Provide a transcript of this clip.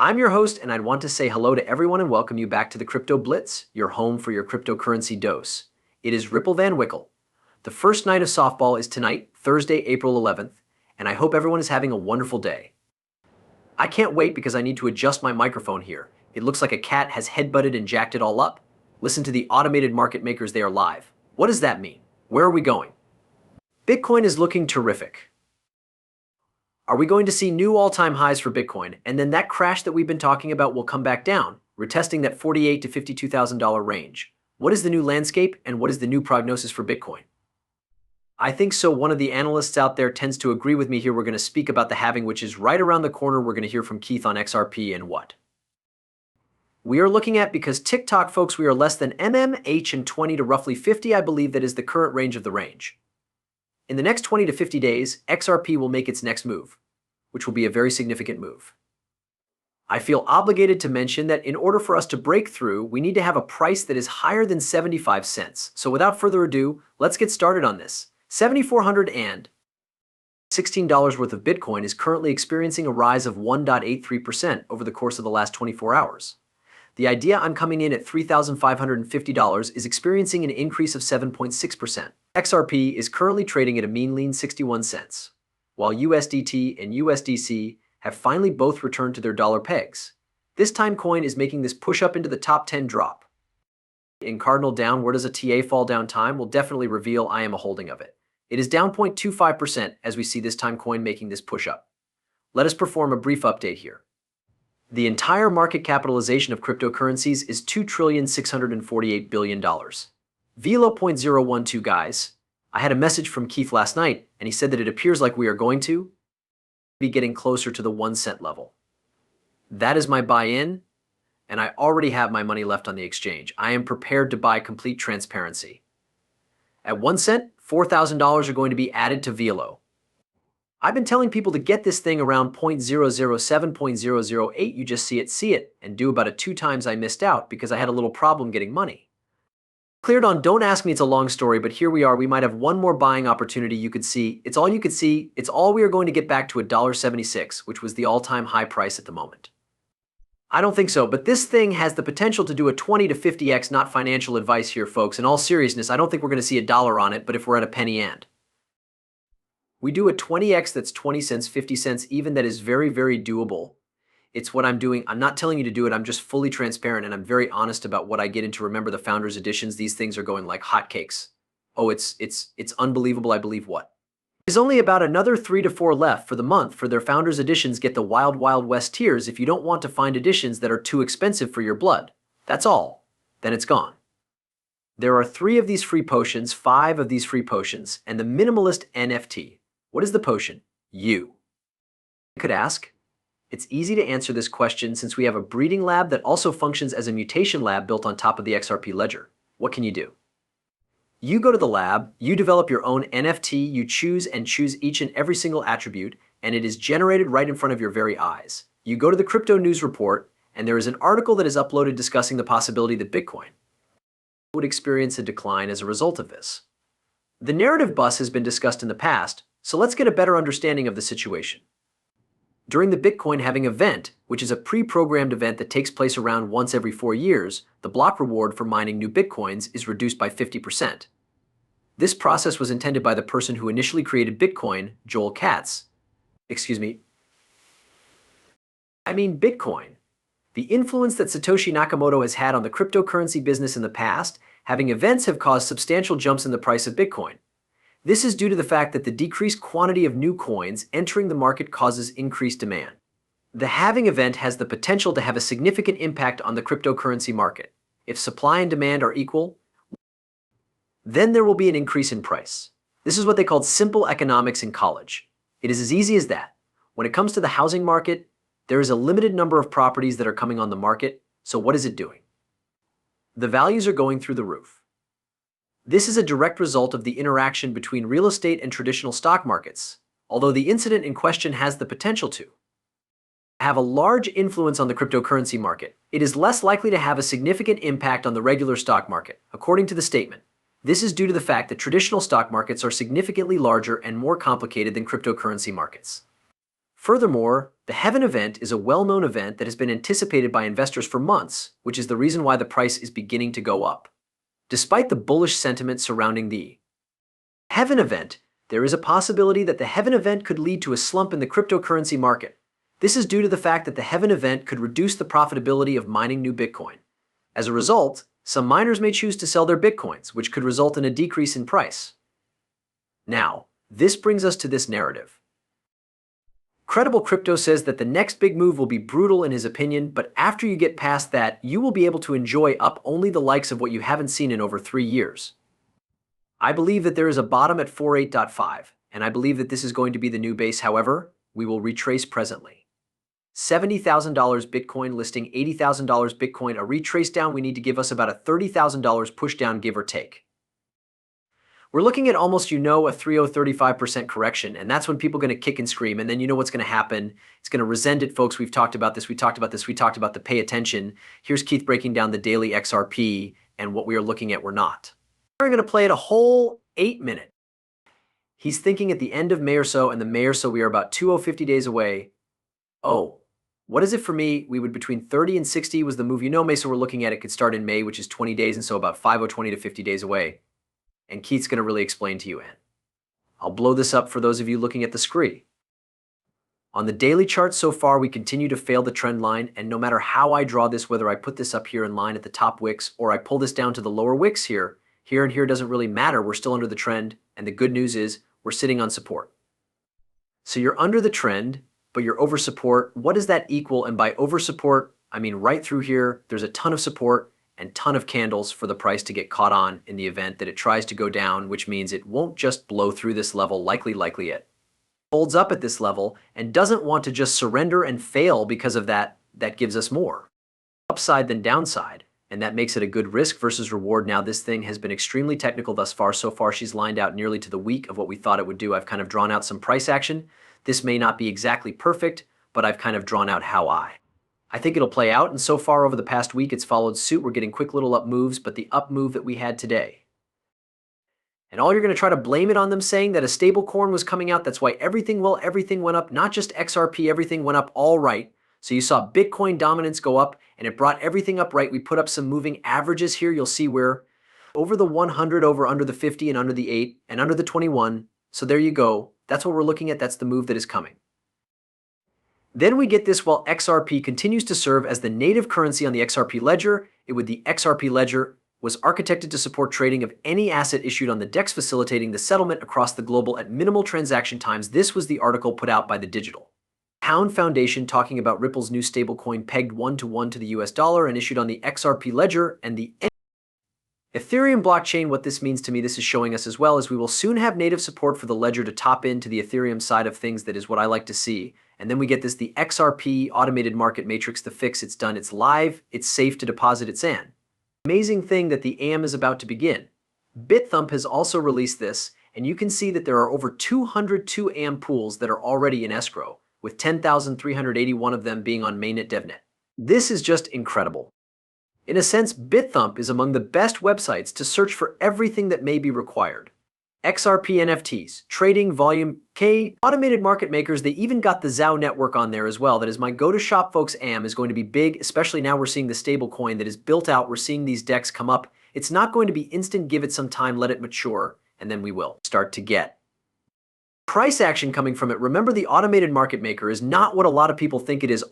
I'm your host, and I'd want to say hello to everyone and welcome you back to the Crypto Blitz, your home for your cryptocurrency dose. It is Ripple Van Wickle. The first night of softball is tonight, Thursday, April 11th, and I hope everyone is having a wonderful day. I can't wait because I need to adjust my microphone here. It looks like a cat has headbutted and jacked it all up. Listen to the automated market makers, they are live. What does that mean? Where are we going? Bitcoin is looking terrific. Are we going to see new all-time highs for Bitcoin, and then that crash that we've been talking about will come back down, retesting that $48,000 to $52,000 range? What is the new landscape, and what is the new prognosis for Bitcoin? I think so. One of the analysts out there tends to agree with me here. We're going to speak about the halving, which is right around the corner. We're going to hear from Keith on XRP and what we are looking at, because TikTok, folks, we are less than H and 20 to roughly 50. I believe that is the current range of the range. In the next 20 to 50 days, XRP will make its next move, which will be a very significant move. I feel obligated to mention that in order for us to break through, we need to have a price that is higher than 75 cents. So without further ado, let's get started on this. $7,416 worth of Bitcoin is currently experiencing a rise of 1.83% over the course of the last 24 hours. The idea I'm coming in at $3,550 is experiencing an increase of 7.6%. XRP is currently trading at a mean lean 61 cents, while USDT and USDC have finally both returned to their dollar pegs. This time coin is making this push up into the top 10 drop. In cardinal down, where does a TA fall down time will definitely reveal I am a holding of it. It is down 0.25% as we see this time coin making this push up. Let us perform a brief update here. The entire market capitalization of cryptocurrencies is $2,648 billion. Velo 0.012, guys. I had a message from Keith last night, and he said that it appears like we are going to be getting closer to the 1 cent level. That is my buy-in, and I already have my money left on the exchange. I am prepared to buy complete transparency. At 1 cent, $4,000 are going to be added to Velo. I've been telling people to get this thing around 0.007, 0.008. You just see it, and do about 2 times I missed out because I had a little problem getting money. Cleared on, don't ask me, it's a long story, but here we are. We might have one more buying opportunity. You could see, it's all you could see. It's all we are going to get back to $1.76, which was the all-time high price at the moment. I don't think so, but this thing has the potential to do a 20 to 50x, not financial advice here, folks. In all seriousness, I don't think we're going to see $1 on it, but if we're at a penny and we do a 20x, that's 20 cents, 50 cents, even, that is very, very doable. It's what I'm doing. I'm not telling you to do it. I'm just fully transparent, and I'm very honest about what I get into. Remember the Founders Editions. These things are going like hotcakes. Oh, it's unbelievable. I believe what? There's only about another 3 to 4 left for the month for their Founders Editions. Get the Wild Wild West tiers if you don't want to find editions that are too expensive for your blood. That's all. Then it's gone. There are 3 of these free potions, 5 of these free potions, and the minimalist NFT. What is the potion? You could ask. It's easy to answer this question since we have a breeding lab that also functions as a mutation lab built on top of the XRP ledger. What can you do? You go to the lab, you develop your own NFT, you choose each and every single attribute, and it is generated right in front of your very eyes. You go to the Crypto News Report, and there is an article that is uploaded discussing the possibility that Bitcoin would experience a decline as a result of this. The narrative bus has been discussed in the past, so let's get a better understanding of the situation. During the Bitcoin halving event, which is a pre-programmed event that takes place around once every 4 years, the block reward for mining new Bitcoins is reduced by 50%. This process was intended by the person who initially created Bitcoin, Joel Katz. Bitcoin. The influence that Satoshi Nakamoto has had on the cryptocurrency business in the past, having events have caused substantial jumps in the price of Bitcoin. This is due to the fact that the decreased quantity of new coins entering the market causes increased demand. The halving event has the potential to have a significant impact on the cryptocurrency market. If supply and demand are equal, then there will be an increase in price. This is what they called simple economics in college. It is as easy as that. When it comes to the housing market, there is a limited number of properties that are coming on the market, so what is it doing? The values are going through the roof. This is a direct result of the interaction between real estate and traditional stock markets, although the incident in question has the potential to have a large influence on the cryptocurrency market. It is less likely to have a significant impact on the regular stock market, according to the statement. This is due to the fact that traditional stock markets are significantly larger and more complicated than cryptocurrency markets. Furthermore, The halving event is a well-known event that has been anticipated by investors for months, which is the reason why the price is beginning to go up. Despite the bullish sentiment surrounding the halving event, there is a possibility that the halving event could lead to a slump in the cryptocurrency market. This is due to the fact that the halving event could reduce the profitability of mining new Bitcoin. As a result, some miners may choose to sell their Bitcoins, which could result in a decrease in price. Now, this brings us to this narrative. Credible Crypto says that the next big move will be brutal in his opinion, but after you get past that, you will be able to enjoy up only the likes of what you haven't seen in over 3 years. I believe that there is a bottom at 48.5, and I believe that this is going to be the new base. However, we will retrace presently. $70,000 Bitcoin listing $80,000 Bitcoin, a retrace down. We need to give us about a $30,000 push down, give or take. We're looking at almost, a 35% correction, and that's when people are going to kick and scream, and then you know what's going to happen. It's going to resent it, folks. We've talked about this, we talked about the pay attention. Here's Keith breaking down the daily XRP and what we are looking at, we're not. We're going to play it a whole 8 minutes. He's thinking at the end of May or so, and the May or so, we are about 50 days away. Oh, what is it for me? We would between 30 and 60 was the move. May, so we're looking at it could start in May, which is 20 days, and so about 20 to 50 days away. And Keith's going to really explain to you, and I'll blow this up for those of you looking at the screen. On the daily chart so far, we continue to fail the trend line, and no matter how I draw this, whether I put this up here in line at the top wicks or I pull this down to the lower wicks here and here doesn't really matter. We're still under the trend, and the good news is we're sitting on support. So you're under the trend, but you're over support. What does that equal? And by over support, I mean right through here, there's a ton of support and ton of candles for the price to get caught on in the event that it tries to go down, which means it won't just blow through this level, likely it holds up at this level and doesn't want to just surrender and fail because of that. That gives us more upside than downside, and that makes it a good risk versus reward. Now, this thing has been extremely technical thus far. So far, she's lined out nearly to the week of what we thought it would do. I've kind of drawn out some price action. This may not be exactly perfect, but I've kind of drawn out how I think it'll play out, and so far over the past week, it's followed suit. We're getting quick little up moves, but the up move that we had today. And all you're going to try to blame it on them saying that a stablecoin was coming out. That's why everything went up, not just XRP, everything went up all right. So you saw Bitcoin dominance go up, and it brought everything up right. We put up some moving averages here. You'll see we're over the 100, over under the 50, and under the 8, and under the 21. So there you go. That's what we're looking at. That's the move that is coming. Then we get this while XRP continues to serve as the native currency on the XRP ledger. The XRP ledger was architected to support trading of any asset issued on the DEX, facilitating the settlement across the global at minimal transaction times. This was the article put out by the Digital Pound Foundation talking about Ripple's new stablecoin pegged 1-to-1 to the US dollar and issued on the XRP ledger and the Ethereum blockchain. What this means to me, this is showing us as well, is we will soon have native support for the ledger to top into the Ethereum side of things. That is what I like to see. And then we get this, the XRP automated market matrix, the fix. It's done, it's live, it's safe to deposit, it's an amazing thing that the AM is about to begin. BitThump has also released this, and you can see that there are over 202 AM pools that are already in escrow, with 10,381 of them being on mainnet DevNet. This is just incredible. In a sense, BitThump is among the best websites to search for everything that may be required. XRP NFTs, trading, volume, automated market makers. They even got the ZAO network on there as well. That is my go-to shop, folks. AM is going to be big, especially now we're seeing the stable coin that is built out. We're seeing these decks come up. It's not going to be instant. Give it some time, let it mature, and then we will start to get price action coming from it. Remember, the automated market maker is not what a lot of people think it is.